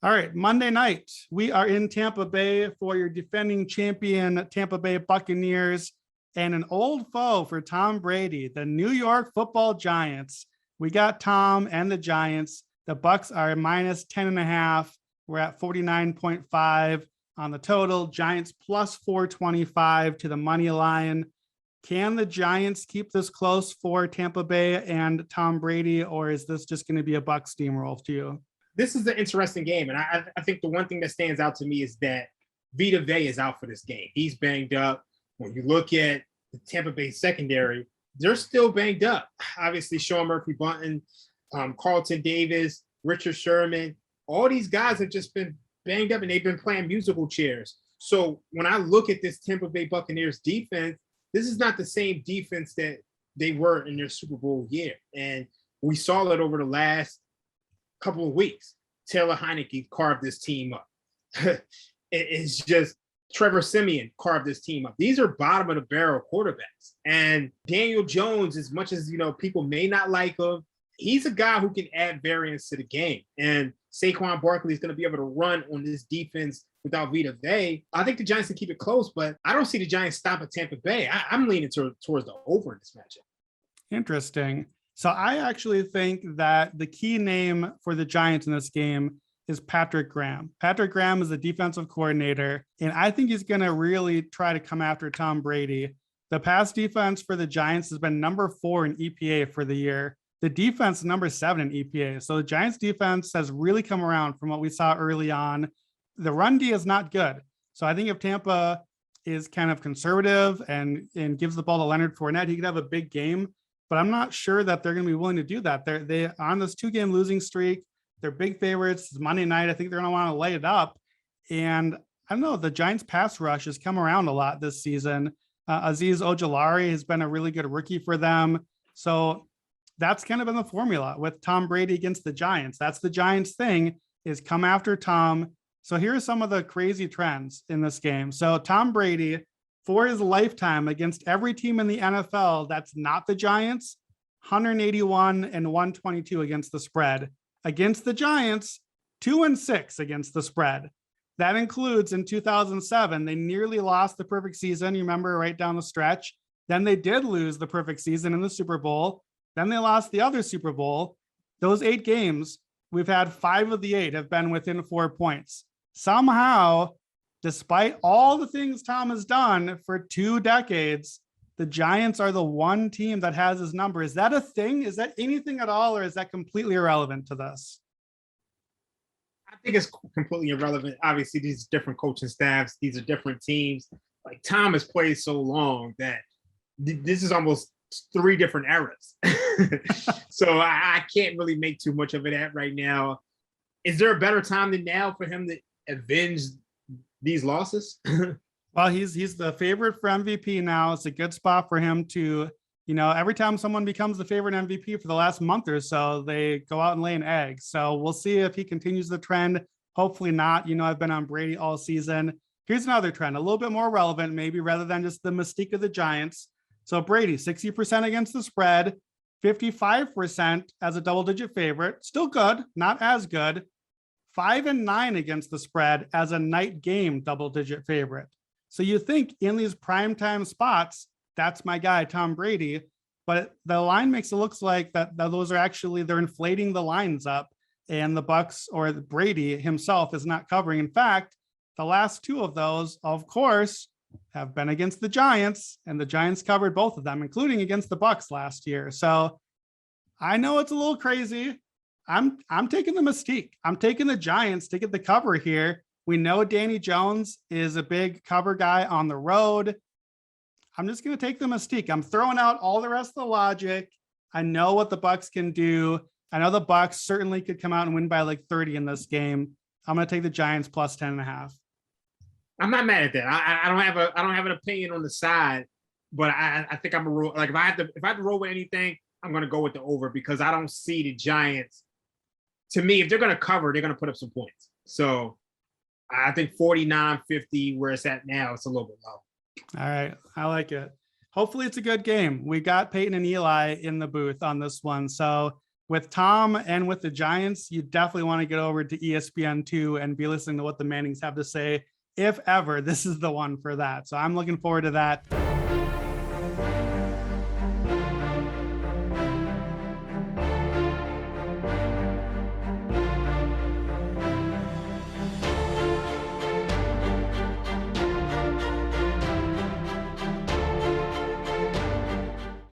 All right, Monday night, we are in Tampa Bay for your defending champion Tampa Bay Buccaneers and an old foe for Tom Brady, the New York Football Giants. We got Tom and the Giants. The Bucs are minus 10.5. We're at 49.5 on the total. Giants plus 425 to the money line. Can the Giants keep this close for Tampa Bay and Tom Brady, or is this just going to be a Bucs steamroll to you? This is an interesting game. And I think the one thing that stands out to me is that Vita Vea is out for this game. He's banged up. When you look at the Tampa Bay secondary, they're still banged up. Obviously, Sean Murphy-Bunting, Carlton Davis, Richard Sherman, all these guys have just been banged up and they've been playing musical chairs. So when I look at this Tampa Bay Buccaneers defense, this is not the same defense that they were in their Super Bowl year. And we saw it over the last couple of weeks. Taylor Heineke carved this team up. It's just Trevor Siemian carved this team up. These are bottom of the barrel quarterbacks. And Daniel Jones, as much as people may not like him, he's a guy who can add variance to the game. And Saquon Barkley is going to be able to run on this defense without Vita Vea. I think the Giants can keep it close, but I don't see the Giants stop at Tampa Bay. I'm leaning towards the over in this matchup. Interesting. So I actually think that the key name for the Giants in this game is Patrick Graham. Patrick Graham is the defensive coordinator, and I think he's going to really try to come after Tom Brady. The pass defense for the Giants has been number 4 in EPA for the year. The defense is number 7 in EPA. So the Giants defense has really come around from what we saw early on. The run D is not good. So I think if Tampa is kind of conservative and gives the ball to Leonard Fournette, he could have a big game. But I'm not sure that they're going to be willing to do that. They're on this 2-game losing streak. They're big favorites. It's Monday night. I think they're going to want to lay it up. And I don't know, the Giants pass rush has come around a lot this season. Azeez Ojulari has been a really good rookie for them. So that's kind of been the formula with Tom Brady against the Giants. That's the Giants thing, is come after Tom. So here are some of the crazy trends in this game. So Tom Brady, for his lifetime against every team in the NFL that's not the Giants, 181 and 122 against the spread. Against the Giants, 2-6 against the spread. That includes in 2007, they nearly lost the perfect season. You remember, right down the stretch. Then they did lose the perfect season in the Super Bowl. Then they lost the other Super Bowl. Those 8 games, we've had 5 of the 8 have been within 4 points. Somehow, despite all the things Tom has done for 2 decades, the Giants are the one team that has his number. Is that a thing? Is that anything at all, or is that completely irrelevant to this? I think it's completely irrelevant. Obviously, these different coaching staffs, these are different teams. Like, Tom has played so long that this is almost 3 different eras. So I can't really make too much of it at right now. Is there a better time than now for him to avenge these losses? Well, he's the favorite for MVP now. It's a good spot for him to, every time someone becomes the favorite MVP for the last month or so, they go out and lay an egg. So we'll see if he continues the trend. Hopefully not. I've been on Brady all season. Here's another trend, a little bit more relevant, maybe, rather than just the mystique of the Giants. So Brady, 60% against the spread, 55% as a double-digit favorite. Still good, not as good. 5-9 against the spread as a night game double-digit favorite. So you think in these primetime spots, that's my guy, Tom Brady. But the line makes it look like that those are actually, they're inflating the lines up, and the Bucs or Brady himself is not covering. In fact, the last 2 of those, of course, have been against the Giants, and the Giants covered both of them, including against the Bucs last year. So I know it's a little crazy. I'm taking the mystique. I'm taking the Giants to get the cover here. We know Danny Jones is a big cover guy on the road. I'm just going to take the mystique. I'm throwing out all the rest of the logic. I know what the Bucs can do. I know the Bucs certainly could come out and win by like 30 in this game. I'm going to take the Giants plus 10.5. I'm not mad at that. I don't have an opinion on the side, but I think I'm a roll. Like, if I have to roll with anything, I'm going to go with the over, because I don't see the Giants. To me, if they're going to cover, they're going to put up some points. So I think 49-50, where it's at now, it's a little bit low. All right. I like it. Hopefully it's a good game. We got Peyton and Eli in the booth on this one. So with Tom and with the Giants, you definitely want to get over to ESPN2 and be listening to what the Mannings have to say. If ever, this is the one for that. So I'm looking forward to that.